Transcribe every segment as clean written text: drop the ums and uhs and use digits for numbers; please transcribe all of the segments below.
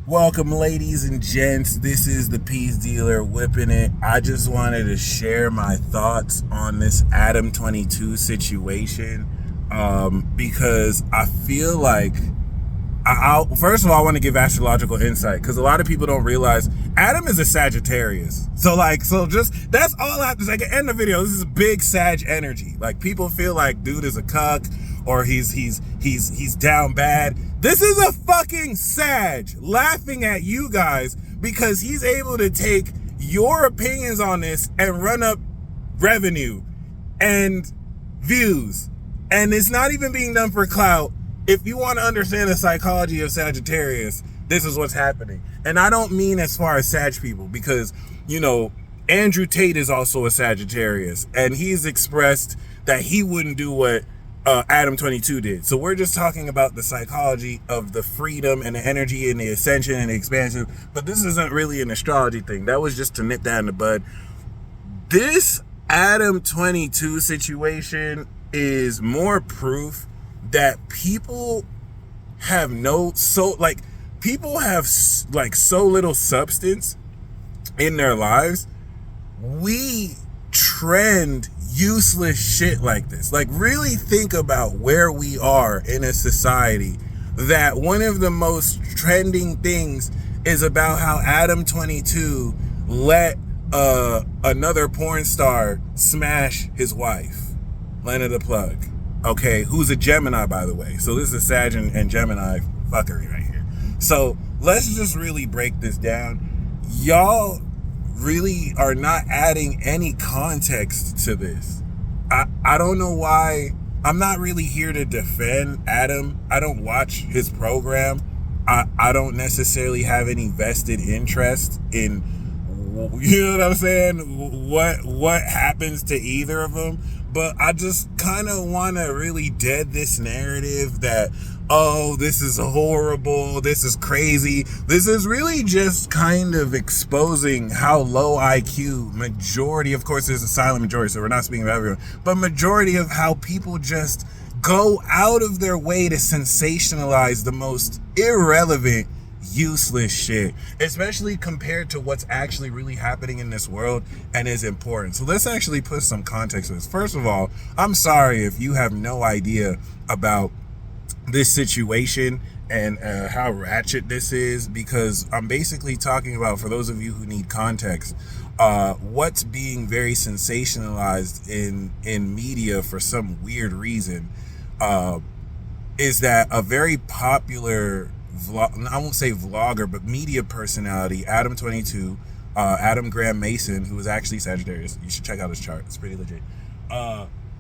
Welcome, ladies and gents. This is the Peace Dealer whipping it. I just wanted to share my thoughts on this Adam 22 situation because I feel like first of all, I want to give astrological insight because a lot of people don't realize Adam is a Sagittarius. So just that's all I have to say. At the end of the video, this is a big Sag energy. Like, people feel like dude is a cuck or he's down bad. This is a fucking Sag laughing at you guys because he's able to take your opinions on this and run up revenue and views. And it's not even being done for clout. If you want to understand the psychology of Sagittarius, this is what's happening. And I don't mean as far as Sag people, because, Andrew Tate is also a Sagittarius, and he's expressed that he wouldn't do what Adam 22 did. So we're just talking about the psychology of the freedom and the energy and the ascension and the expansion. But this isn't really an astrology thing. That was just to nip that in the bud. This Adam 22 situation is more proof that people have so little substance in their lives. We trend useless shit like this. Like, really think about where we are in a society that one of the most trending things is about how Adam 22 let another porn star smash his wife, Lena the Plug. Okay, who's a Gemini, by the way. So this is Sag and Gemini fuckery right here. So let's just really break this down. Y'all really are not adding any context to this. I don't know why. I'm not really here to defend Adam. I don't watch his program. I don't necessarily have any vested interest in, you know what I'm saying, what happens to either of them. But I just kind of want to really dead this narrative that, oh, this is horrible, this is crazy. This is really just kind of exposing how low IQ majority, of course there's a silent majority, so we're not speaking about everyone, but majority of how people just go out of their way to sensationalize the most irrelevant, useless shit, especially compared to what's actually really happening in this world and is important. So let's actually put some context to this. First of all, I'm sorry if you have no idea about this situation and how ratchet this is, because I'm basically talking about, for those of you who need context, what's being very sensationalized in media for some weird reason is that a very popular I won't say vlogger, but media personality, Adam 22, Adam Graham Mason, who is actually Sagittarius. You should check out his chart. It's pretty legit.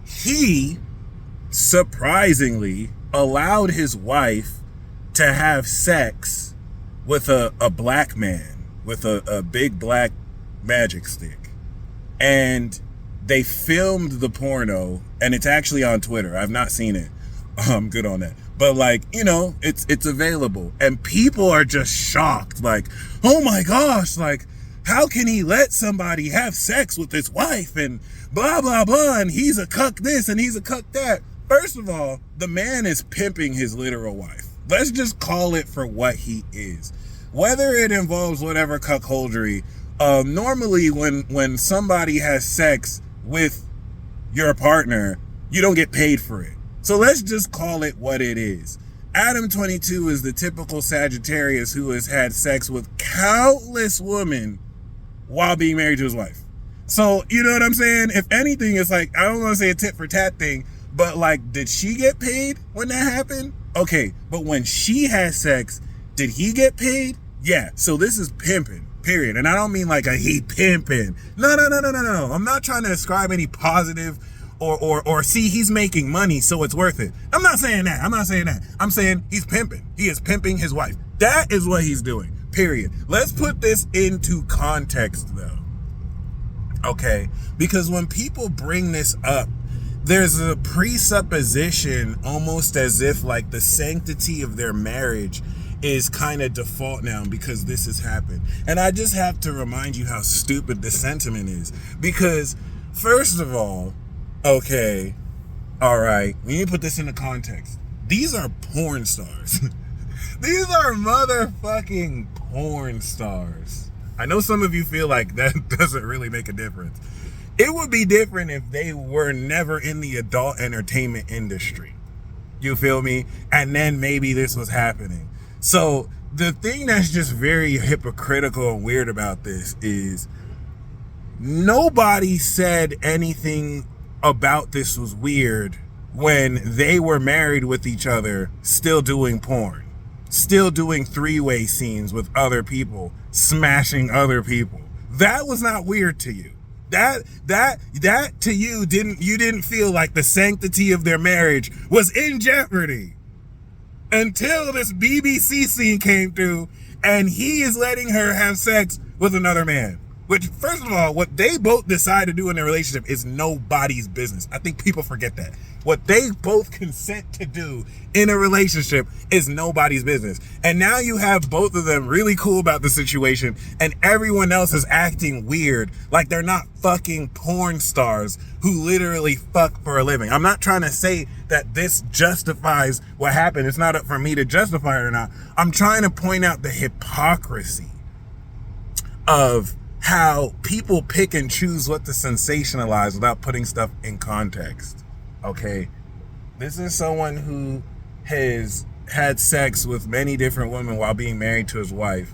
He surprisingly allowed his wife to have sex with a black man with a big black magic stick. And they filmed the porno, and it's actually on Twitter. I've not seen it. I'm good on that. But it's available, and people are just shocked. Like, oh my gosh, like, how can he let somebody have sex with his wife and blah, blah, blah, and he's a cuck this and he's a cuck that. First of all, the man is pimping his literal wife. Let's just call it for what he is. Whether it involves whatever cuckoldry, normally when somebody has sex with your partner, you don't get paid for it. So let's just call it what it is. Adam 22 is the typical Sagittarius who has had sex with countless women while being married to his wife. So, you know what I'm saying? If anything, it's like, I don't want to say a tit for tat thing, but like, did she get paid when that happened? Okay, but when she had sex, did he get paid? Yeah, so this is pimping, period. And I don't mean like a he pimping. No. I'm not trying to ascribe any positive or see he's making money, so it's worth it. I'm not saying that. I'm saying he's pimping. He is pimping his wife. That is what he's doing, period. Let's put this into context, though. Okay? Because when people bring this up, there's a presupposition, almost as if like the sanctity of their marriage is kind of default now because this has happened. And I just have to remind you how stupid this sentiment is. Because, first of all, okay, all right, we need to put this into context. These are porn stars. These are motherfucking porn stars. I know some of you feel like that doesn't really make a difference. It would be different if they were never in the adult entertainment industry. You feel me? And then maybe this was happening. So the thing that's just very hypocritical and weird about this is nobody said anything about this was weird when they were married with each other, still doing porn, still doing three-way scenes with other people, smashing other people. That was not weird to you. That to you didn't feel like the sanctity of their marriage was in jeopardy until this BBC scene came through and he is letting her have sex with another man. Which, first of all, what they both decide to do in their relationship is nobody's business. I think people forget that. What they both consent to do in a relationship is nobody's business. And now you have both of them really cool about the situation, and everyone else is acting weird, like they're not fucking porn stars who literally fuck for a living. I'm not trying to say that this justifies what happened. It's not up for me to justify it or not. I'm trying to point out the hypocrisy of how people pick and choose what to sensationalize without putting stuff in context. Okay, this is someone who has had sex with many different women while being married to his wife.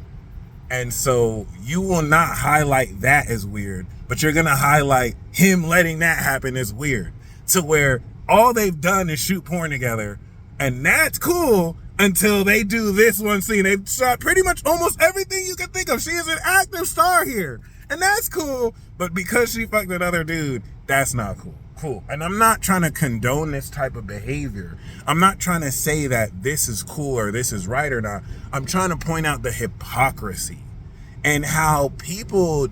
And so you will not highlight that as weird, but you're going to highlight him letting that happen as weird. To where all they've done is shoot porn together, and that's cool until they do this one scene. They've shot pretty much almost everything you can think of. She is an active star here, and that's cool. But because she fucked another dude, that's not cool. And I'm not trying to condone this type of behavior. I'm not trying to say that this is cool or this is right or not. I'm trying to point out the hypocrisy and how people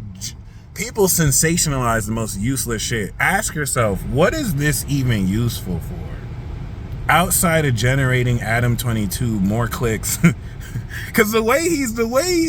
sensationalize the most useless shit. Ask yourself, what is this even useful for? Outside of generating Adam 22 more clicks. Because the way he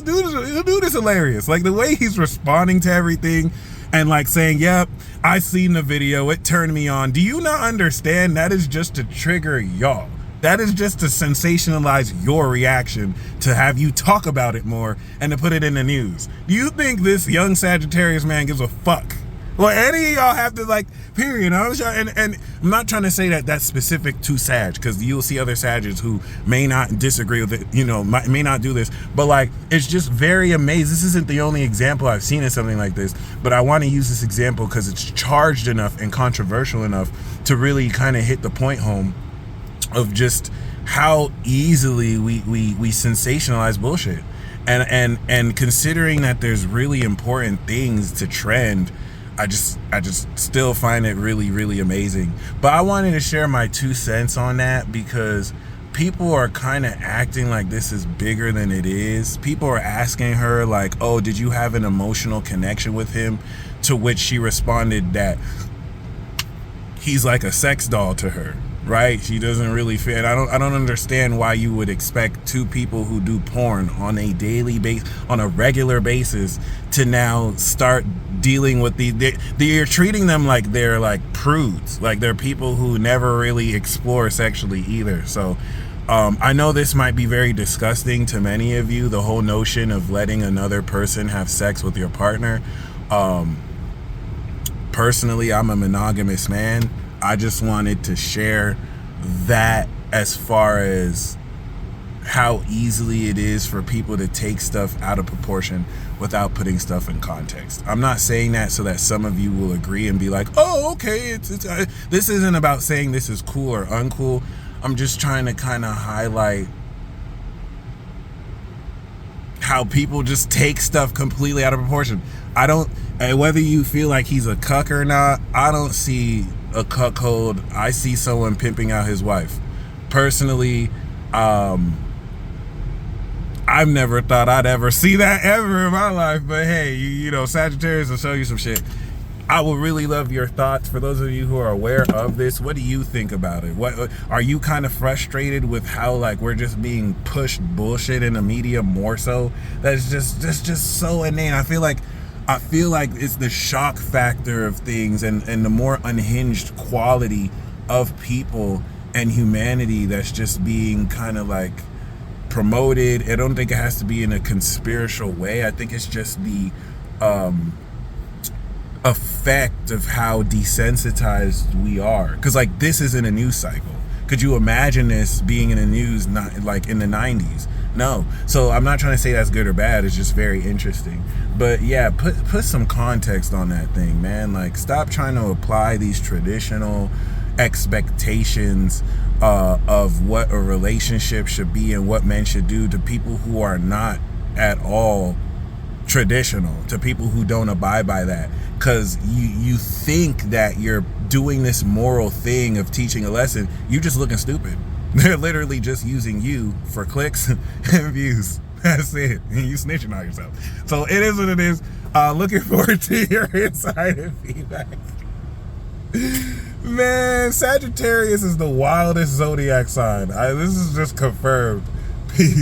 do this hilarious. Like the way he's responding to everything and like saying, yep, I seen the video, it turned me on. Do you not understand that is just to trigger y'all? That is just to sensationalize your reaction, to have you talk about it more and to put it in the news. Do you think this young Sagittarius man gives a fuck? Well, any of y'all have to like, period. And I'm not trying to say that that's specific to Sag, because you'll see other Sagittarius who may not disagree with it, may not do this. But like, it's just very amazing. This isn't the only example I've seen of something like this, but I want to use this example because it's charged enough and controversial enough to really kind of hit the point home of just how easily we sensationalize bullshit. And considering that there's really important things to trend, I just still find it really, really amazing. But I wanted to share my 2 cents on that because people are kind of acting like this is bigger than it is. People are asking her like, oh, did you have an emotional connection with him? To which she responded that he's like a sex doll to her, right? She doesn't really fit. I don't understand why you would expect two people who do porn on a daily basis, on a regular basis, to now start dealing with you're treating them like they're like prudes, like they're people who never really explore sexually either. So I know this might be very disgusting to many of you, the whole notion of letting another person have sex with your partner. Personally, I'm a monogamous man. I just wanted to share that as far as how easily it is for people to take stuff out of proportion without putting stuff in context. I'm not saying that so that some of you will agree and be like, oh, okay, this isn't about saying this is cool or uncool. I'm just trying to kind of highlight how people just take stuff completely out of proportion. Whether you feel like he's a cuck or not, I don't see a cuckold. I see someone pimping out his wife. Personally, I've never thought I'd ever see that ever in my life, but hey, you know, Sagittarius will show you some shit. I would really love your thoughts. For those of you who are aware of this, what do you think about it? What are you kind of frustrated with how like we're just being pushed bullshit in the media more so? That's just so inane. I feel like it's the shock factor of things and the more unhinged quality of people and humanity that's just being kind of like promoted. I don't think it has to be in a conspiratorial way. I think it's just the effect of how desensitized we are. Because like this isn't a news cycle. Could you imagine this being in the news, not like in the 90s? No. So I'm not trying to say that's good or bad. It's just very interesting. But yeah, put some context on that thing, man. Like, stop trying to apply these traditional expectations of what a relationship should be and what men should do to people who are not at all traditional, to people who don't abide by that. Because you think that you're doing this moral thing of teaching a lesson. You're just looking stupid. They're literally just using you for clicks and views. That's it. And you snitching on yourself. So it is what it is. Looking forward to your insight and feedback. Man, Sagittarius is the wildest zodiac sign. This is just confirmed. Peace.